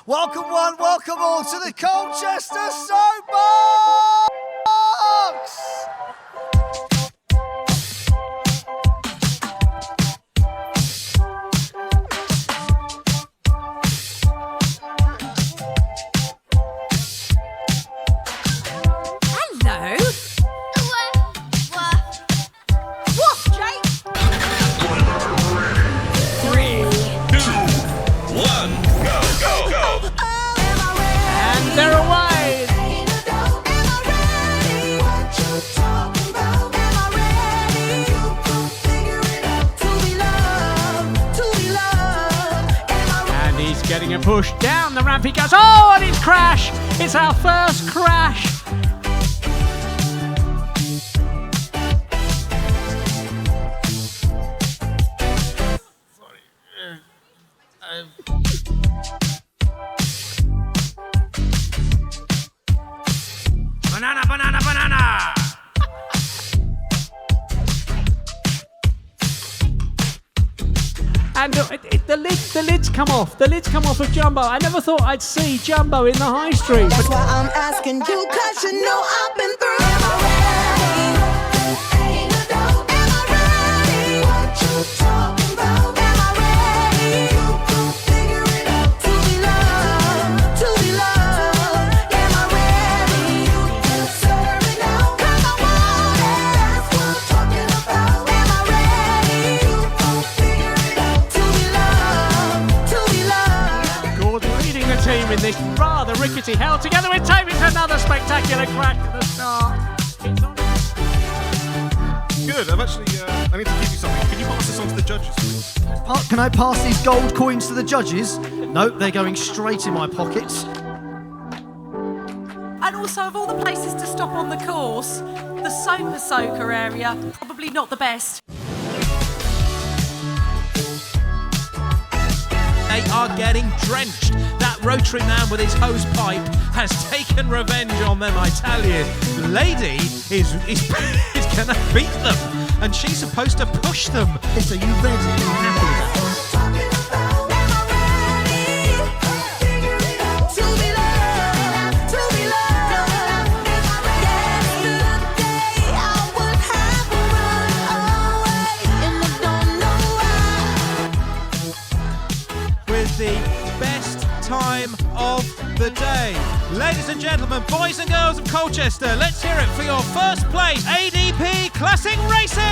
Welcome one, welcome all to the Colchester Soapbox! Hello. What, Jake? 3, 2, 1, go, go, go! And they're away! And he's getting a push down the ramp. He goes, oh, and it's crash! It's our first crash! Banana, banana, banana! And the lid's come off. The lid's come off of Jumbo. I never thought I'd see Jumbo in the high street. That's why I'm asking you, cause you know I've been through. Am I ready? Am I ready? What you talking about? Am I ready? You can figure it out. To be loved, to be loved. Am I ready? You deserve it now. Cause I want it. That's what I'm talking about. Am I ready? You can figure it out. To be loved, to be loved. Gordon leading the team in this rather rickety hell. Together with Toby, it's another spectacular crash at the start. It's on. Good. I need to give you something. Can you pass this on to the judges, please? Can I pass these gold coins to the judges? Nope, they're going straight in my pockets. And also, of all the places to stop on the course, the Sofa Soaker area, probably not the best. They are getting drenched. That rotary man with his hose pipe has taken revenge on them, I tell you. The lady is going to beat them, and she's supposed to push them. So you ready? Are you happy with that? With the best time of the day. Ladies and gentlemen, boys and girls of Colchester, let's hear it for your first place ADP Classic Racing!